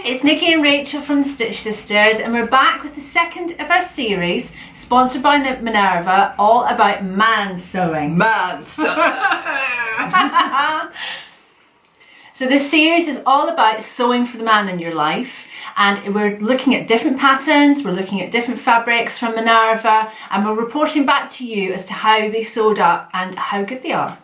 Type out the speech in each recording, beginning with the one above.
it's Nikki and Rachel from the Stitch Sisters, and we're back with the second of our series, sponsored by Minerva, all about man-sewing. So this series is all about sewing for the man in your life, and we're looking at different patterns, we're looking at different fabrics from Minerva, and we're reporting back to you as to how they sewed up and how good they are.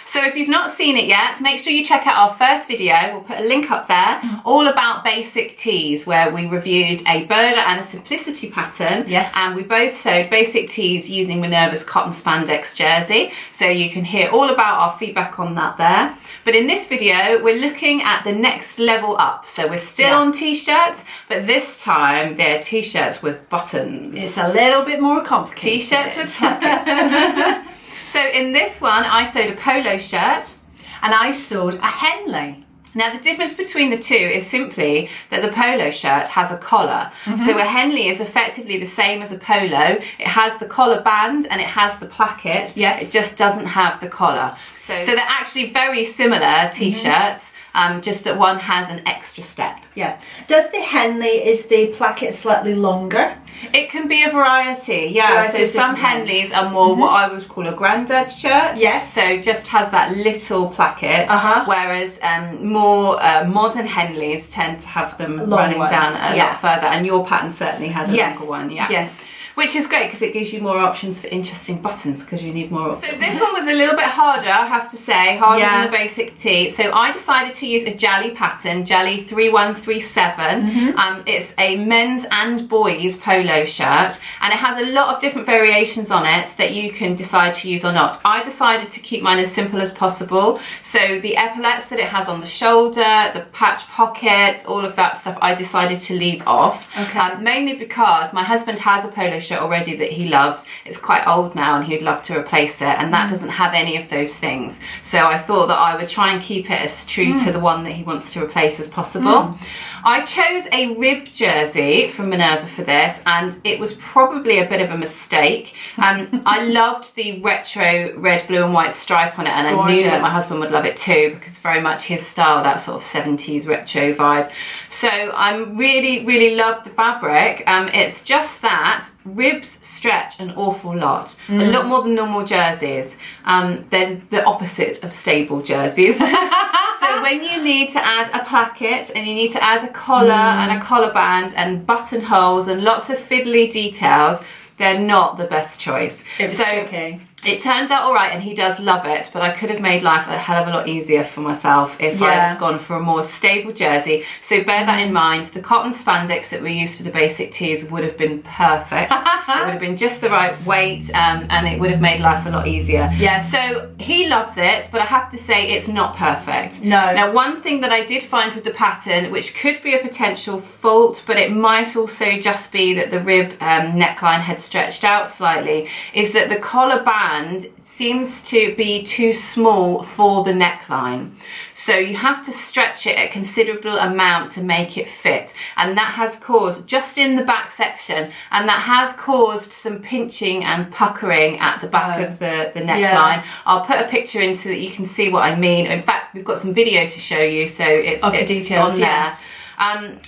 So if you've not seen it yet, make sure you check out our first video. We'll put a link up there, all about basic tees, where we reviewed a Burda and a Simplicity pattern. Yes. And we both sewed basic tees using Minerva's cotton spandex jersey. So you can hear all about our feedback on that there. But in this video, we're looking at the next level up. So we're still on t-shirts, but this time they're t-shirts with buttons. It's a little bit more complicated. T-shirts with pockets. So in this one, I sewed a polo shirt and I sewed a Henley. Now the difference between the two is simply that the polo shirt has a collar. So a Henley is effectively the same as a polo. It has the collar band and it has the placket. Yes. It just doesn't have the collar. So they're actually very similar t-shirts, just that one has an extra step. Yeah. Does the Henley, is the placket slightly longer? It can be a variety, yeah. So some Henleys are more what I would call a grandad shirt. Yes. So just has that little placket, whereas more modern Henleys tend to have them running down a lot further. And your pattern certainly had a longer one, yeah. Yes. Which is great because it gives you more options for interesting buttons because you need more options. So this one was a little bit harder, I have to say, harder than the basic tee. So I decided to use a Jally pattern, Jally 3137. It's a men's and boys polo shirt, and it has a lot of different variations on it that you can decide to use or not. I decided to keep mine as simple as possible. So the epaulettes that it has on the shoulder, the patch pocket, all of that stuff, I decided to leave off. Okay. Mainly because my husband has a polo shirt already that he loves. It's quite old now and he'd love to replace it, and that doesn't have any of those things. So I thought that I would try and keep it as true to the one that he wants to replace as possible. I chose a rib jersey from Minerva for this, and it was probably a bit of a mistake. I loved the retro red, blue and white stripe on it, and I knew that my husband would love it too because it's very much his style, that sort of 70s retro vibe. So I really loved the fabric. It's just that ribs stretch an awful lot, a lot more than normal jerseys. They're the opposite of stable jerseys. So when you need to add a placket and you need to add a collar and a collar band and buttonholes and lots of fiddly details, they're not the best choice. It turned out all right, and he does love it, but I could have made life a hell of a lot easier for myself if I had gone for a more stable jersey. So bear that in mind. The cotton spandex that we used for the basic tees would have been perfect. It would have been just the right weight, and it would have made life a lot easier. Yes. So he loves it, but I have to say it's not perfect. No. Now, one thing that I did find with the pattern, which could be a potential fault, but it might also just be that the rib neckline had stretched out slightly, is that the collar band seems to be too small for the neckline. So you have to stretch it a considerable amount to make it fit, and that has caused, just in the back section, and that has caused some pinching and puckering at the back of the neckline. I'll put a picture in so that you can see what I mean. In fact, we've got some video to show you, so it's the details on there.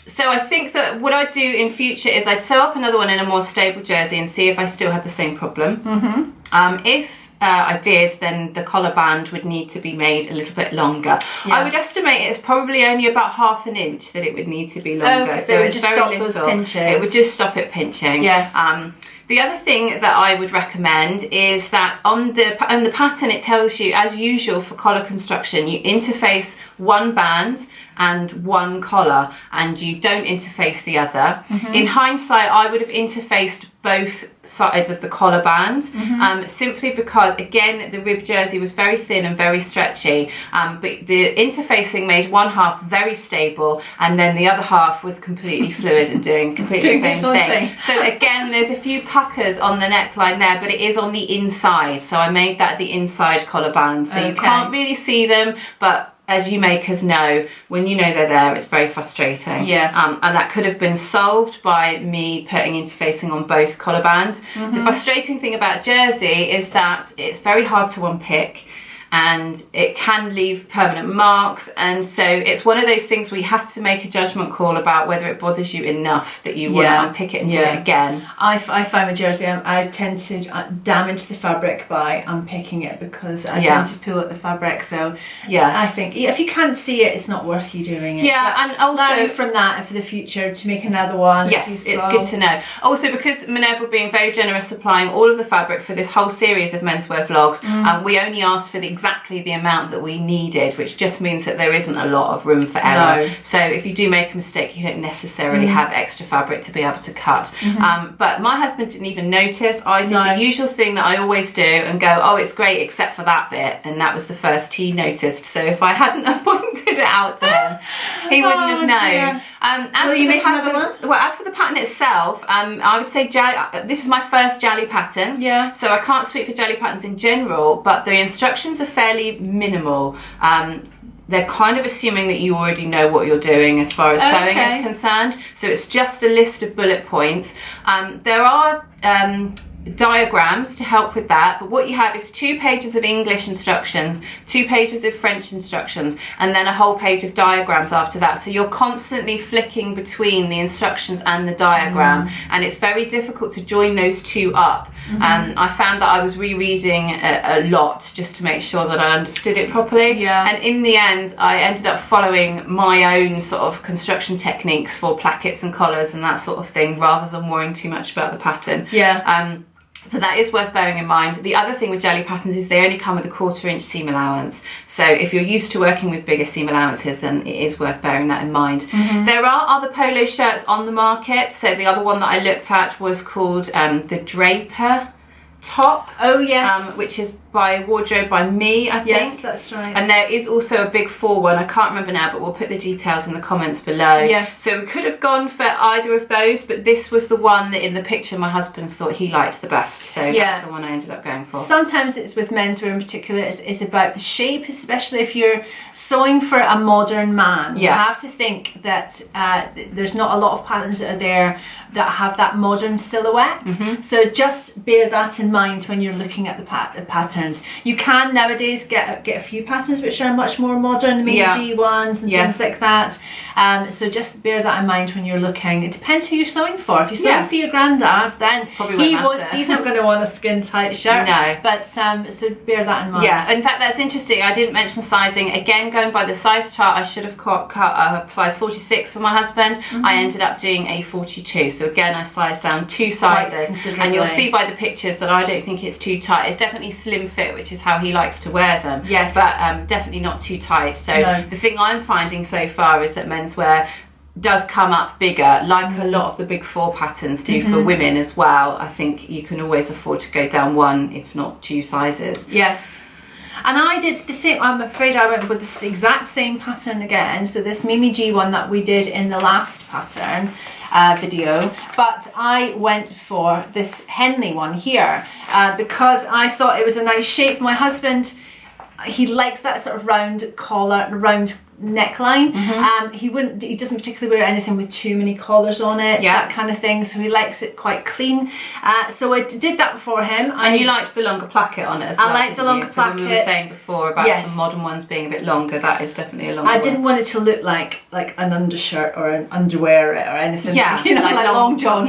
So I think that what I'd do in future is I'd sew up another one in a more stable jersey and see if I still had the same problem. If I did, then the collar band would need to be made a little bit longer. I would estimate it's probably only about ½ an inch that it would need to be longer. So it would just stop those pinches. It would just stop it pinching. Yes. The other thing that I would recommend is that on the pattern it tells you, as usual for collar construction, you interface one band and one collar, and you don't interface the other. In hindsight, I would have interfaced both sides of the collar band, simply because, again, the rib jersey was very thin and very stretchy, but the interfacing made one half very stable, and then the other half was completely fluid and doing completely the same thing. So again, there's a few puckers on the neckline there, but it is on the inside, so I made that the inside collar band, so you can't really see them, but as you makers know, when you know they're there, it's very frustrating. Yes. And that could have been solved by me putting interfacing on both collar bands. The frustrating thing about jersey is that it's very hard to unpick. and it can leave permanent marks, and so it's one of those things where you have to make a judgment call about whether it bothers you enough that you want to unpick it and do it again. I find with jersey I tend to damage the fabric by unpicking it because I tend to pull at the fabric, so I think if you can't see it, it's not worth you doing it. And also learn from that and for the future to make another one. Yes, it's good to know. Also, because Minerva were being very generous supplying all of the fabric for this whole series of menswear vlogs, we only asked for exactly the amount that we needed, which just means that there isn't a lot of room for error. So if you do make a mistake, you don't necessarily have extra fabric to be able to cut. But my husband didn't even notice. I did the usual thing that I always do and go, oh, it's great except for that bit, and that was the first he noticed. So if I hadn't have pointed it out to him, he wouldn't have known. As for the pattern itself, I would say this is my first Jally pattern. So I can't speak for Jally patterns in general, but the instructions are fairly minimal. They're kind of assuming that you already know what you're doing as far as sewing is concerned. So it's just a list of bullet points. There are diagrams to help with that, but what you have is 2 pages of English instructions, 2 pages of French instructions, and then a whole page of diagrams after that. So you're constantly flicking between the instructions and the diagram, and it's very difficult to join those two up. I found that I was rereading a lot just to make sure that I understood it properly, and in the end I ended up following my own sort of construction techniques for plackets and collars and that sort of thing, rather than worrying too much about the pattern. So that is worth bearing in mind. The other thing with Jally patterns is they only come with a 1/4 inch seam allowance. So if you're used to working with bigger seam allowances, then it is worth bearing that in mind. There are other polo shirts on the market. So the other one that I looked at was called the Draper top. Which is by Wardrobe by Me, I think. Yes, that's right. And there is also a big 4 one. I can't remember now, but we'll put the details in the comments below. So we could have gone for either of those, but this was the one that in the picture my husband thought he liked the best. So that's the one I ended up going for. Sometimes it's with menswear in particular, it's about the shape, especially if you're sewing for a modern man. You have to think that there's not a lot of patterns that are there that have that modern silhouette. So just bear that in mind when you're looking at the patterns. You can nowadays get a few patterns which are much more modern, the Meiji ones and things like that. So just bear that in mind when you're looking. It depends who you're sewing for. If you're sewing for your granddad, then he's not going to want a skin tight shirt. But so bear that in mind. In fact, that's interesting. I didn't mention sizing. Again, going by the size chart, I should have cut a size 46 for my husband. I ended up doing a 42. So again, I sized down 2 sizes, and you'll see by the pictures that I don't think it's too tight. It's definitely slim fit, which is how he likes to wear them. But definitely not too tight. So the thing I'm finding so far is that menswear does come up bigger, like a lot of the big 4 patterns do for women as well. I think you can always afford to go down 1, if not 2 sizes. And I did the same. I'm afraid I went with this exact same pattern again. So this Mimi G one that we did in the last pattern video, but I went for this Henley one here because I thought it was a nice shape. My husband, he likes that sort of round collar, round neckline. He doesn't particularly wear anything with too many collars on it, that kind of thing, so he likes it quite clean. So I did that for him. And you liked the longer placket on it as well. I liked the longer placket. So we were saying before about some modern ones being a bit longer. That is definitely a longer one. I didn't want it to look like an undershirt or an underwear or anything. Like long johns.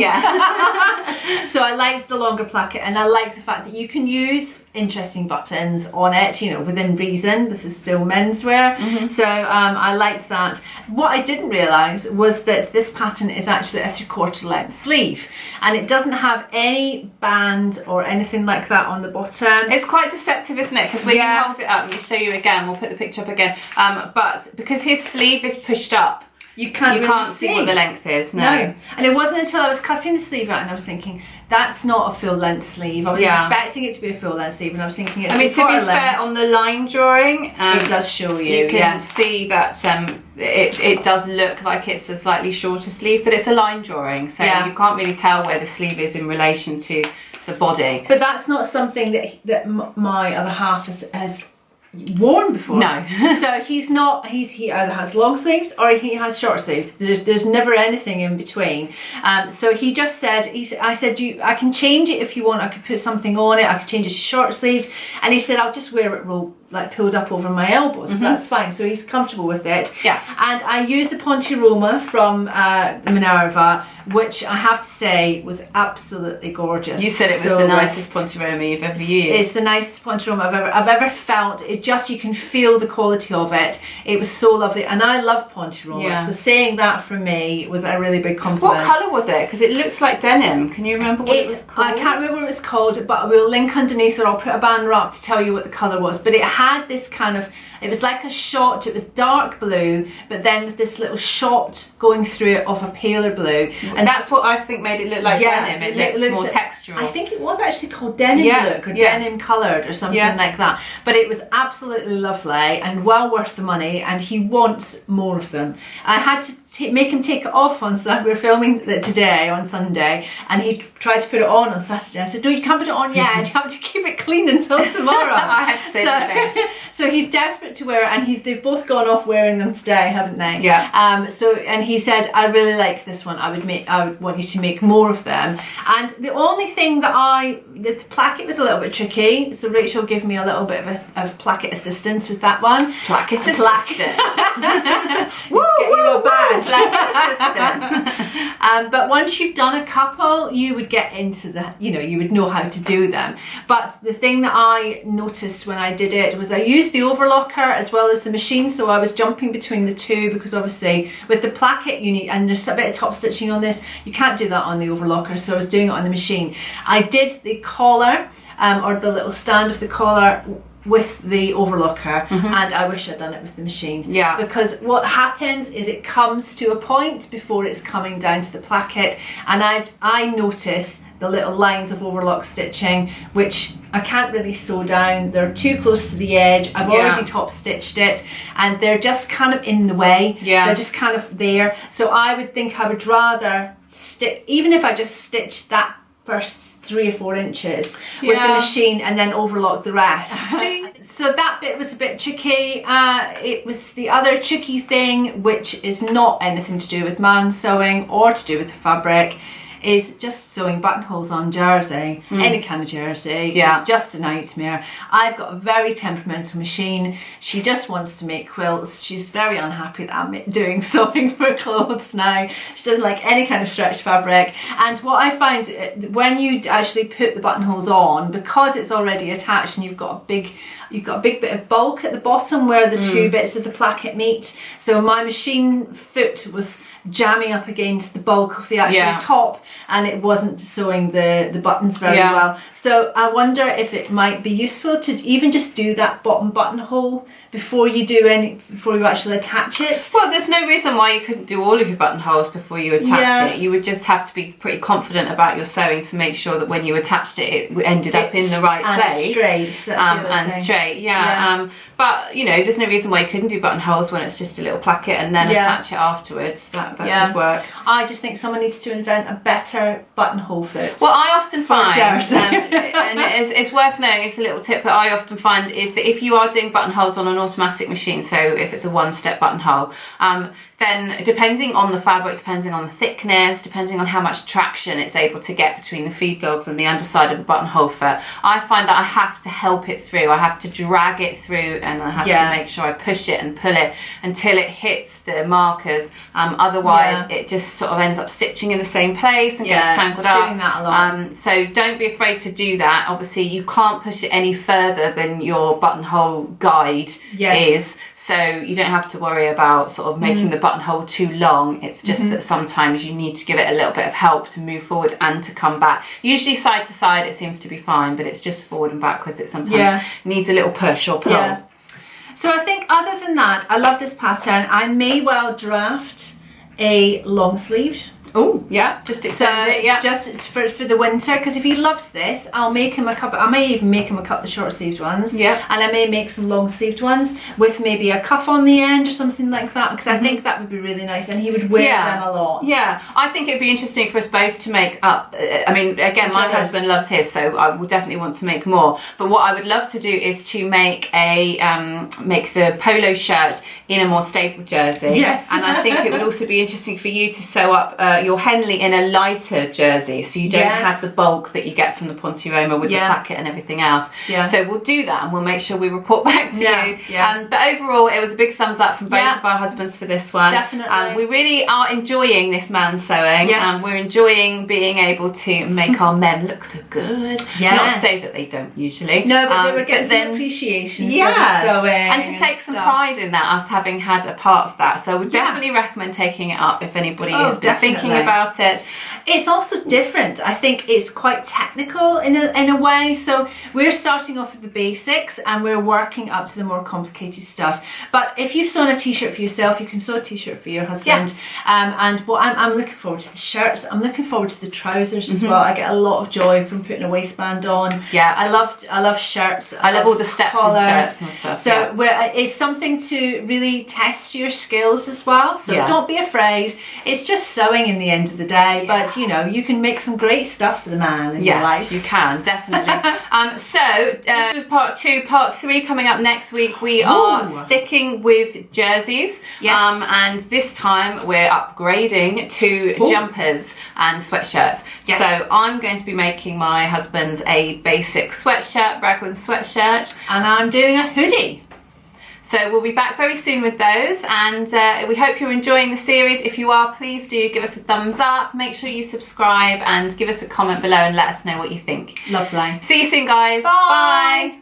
So I liked the longer placket, and I like the fact that you can use interesting buttons on it, within reason. This is still menswear. So I liked that. What I didn't realise was that this pattern is actually a 3/4 length sleeve, and it doesn't have any band or anything like that on the bottom. It's quite deceptive, isn't it? Because when you hold it up, let me show you again, we'll put the picture up again, but because his sleeve is pushed up, you can't see what the length is. No. And it wasn't until I was cutting the sleeve out and I was thinking, that's not a full length sleeve. I was expecting it to be a full length sleeve, and I was thinking it's to be fair, on the line drawing, it does show you. You can see that it does look like it's a slightly shorter sleeve, but it's a line drawing, so you can't really tell where the sleeve is in relation to the body. But that's not something that my other half has worn before. No. So he either has long sleeves or he has short sleeves. There's never anything in between. So he just said, I said, I can change it if you want. I could put something on it. I could change it to short sleeves. And he said, I'll just wear it like pulled up over my elbows, so that's fine. So he's comfortable with it. Yeah. And I used the Ponte Roma from Minerva, which I have to say was absolutely gorgeous. You said it was the nicest Ponte Roma you've ever used. It's the nicest Ponte Roma I've ever felt. It just, you can feel the quality of it. It was so lovely, and I love Ponte Roma. So saying that for me was a really big compliment. What colour was it? Because it looks like denim. Can you remember what it was called? I can't remember what it was called, but we'll link underneath, or I'll put a banner up to tell you what the colour was. But it had this kind of, it was like a shot, it was dark blue, but then with this little shot going through it of a paler blue. And that's what I think made it look like denim. It looked more textural. I think it was actually called denim look, or denim coloured, or something like that. But it was absolutely lovely and well worth the money, and he wants more of them. I had to make him take it off on Sunday. We were filming it today on Sunday, and he tried to put it on Saturday. I said, no, you can't put it on yet. You have to keep it clean until tomorrow. I had to say the same. So he's desperate to wear it, and they've both gone off wearing them today, haven't they? Yeah. And he said, I really like this one. I would want you to make more of them. And the only thing that the placket was a little bit tricky, so Rachel gave me a little bit of placket assistance with that one. Placket assistance. Woo, get you a badge. Placket assistance. But once you've done a couple, you would get into you would know how to do them. But the thing that I noticed when I did it was I used the overlocker as well as the machine, so I was jumping between the two, because obviously with the placket you need, and there's a bit of top stitching on this, you can't do that on the overlocker, so I was doing it on the machine. I did the collar, or the little stand of the collar, with the overlocker, and I wish I'd done it with the machine. Yeah. Because what happens is it comes to a point before it's coming down to the placket, and I notice the little lines of overlock stitching, which I can't really sew down. They're too close to the edge. I've already top stitched it, and they're just kind of in the way. They're just kind of there. So I would think I would rather even if I just stitched that first 3 or 4 inches with the machine and then overlock the rest. So that bit was a bit tricky. It was the other tricky thing, which is not anything to do with Mansewing or to do with the fabric, is just sewing buttonholes on jersey, any kind of jersey. It's just a nightmare. I've got a very temperamental machine. She just wants to make quilts. She's very unhappy that I'm doing sewing for clothes now. She doesn't like any kind of stretch fabric. And what I find, when you actually put the buttonholes on, because it's already attached and you've got a big bit of bulk at the bottom where the two bits of the placket meet. So my machine foot was jamming up against the bulk of the actual top, and it wasn't sewing the buttons very well. So I wonder if it might be useful to even just do that bottom buttonhole before you actually attach it. Well, there's no reason why you couldn't do all of your buttonholes before you attach it. You would just have to be pretty confident about your sewing to make sure that when you attached it, it ended up in the right place. Straight. That's straight. But there's no reason why you couldn't do buttonholes when it's just a little placket and then attach it afterwards. That could work. I just think someone needs to invent a better buttonhole foot. Well, I often find, and it's worth knowing, it's a little tip that I often find, is that if you are doing buttonholes on an automatic machine, so if it's a one-step buttonhole, then depending on the fabric, depending on the thickness, depending on how much traction it's able to get between the feed dogs and the underside of the buttonhole foot, I find that I have to help it through. I have to drag it through, and I have to make sure I push it and pull it until it hits the markers. Otherwise, it just sort of ends up stitching in the same place and gets tangled up. Doing that a lot. So don't be afraid to do that. Obviously, you can't push it any further than your buttonhole guide is, so you don't have to worry about sort of making the buttonhole too long. It's just that sometimes you need to give it a little bit of help to move forward and to come back. Usually side to side it seems to be fine, but it's just forward and backwards. It sometimes needs a little push or pull. So I think other than that, I love this pattern. I may well draft a long sleeved. Oh, yeah, just extend it, just for the winter, because if he loves this, I'll make him a couple. I may even make him a couple of short sleeved ones. And I may make some long sleeved ones with maybe a cuff on the end or something like that, because I think that would be really nice, and he would wear them a lot. I think it'd be interesting for us both to make up. I mean, again, my husband loves his, so I will definitely want to make more. But what I would love to do is to make make the polo shirt in a more staple jersey. And I think it would also be interesting for you to sew up your Henley in a lighter jersey, so you don't Yes. have the bulk that you get from the Ponte Roma with the packet and everything else. Yeah. So we'll do that, and we'll make sure we report back to you. Yeah. But overall, it was a big thumbs up from both of our husbands for this one. Definitely. We really are enjoying this man sewing. Yes. We're enjoying being able to make our men look so good. Yes. Not to say that they don't usually. No, but they were getting then some appreciation yes, for the sewing. and to take some pride in that, us having had a part of that. So we definitely recommend taking it up if anybody has been thinking about it. It's also different. I think it's quite technical in a way. So we're starting off with the basics and we're working up to the more complicated stuff. But if you've sewn a t-shirt for yourself, you can sew a t-shirt for your husband. And what I'm looking forward to the shirts. I'm looking forward to the trousers as well. I get a lot of joy from putting a waistband on. Yeah, I love shirts. I love all the steps collars. and shirts and stuff. So it's something to really test your skills as well. So don't be afraid. It's just sewing in the end of the day. But you know, you can make some great stuff for the man in your life. Yes, you can, definitely. This was part 2. Part 3 coming up next week. We are sticking with jerseys. Yes. And this time we're upgrading to jumpers and sweatshirts. Yes. So I'm going to be making my husband a basic sweatshirt, raglan sweatshirt. And I'm doing a hoodie. So we'll be back very soon with those, and we hope you're enjoying the series. If you are, please do give us a thumbs up, make sure you subscribe and give us a comment below and let us know what you think. Lovely. See you soon, guys. Bye. Bye.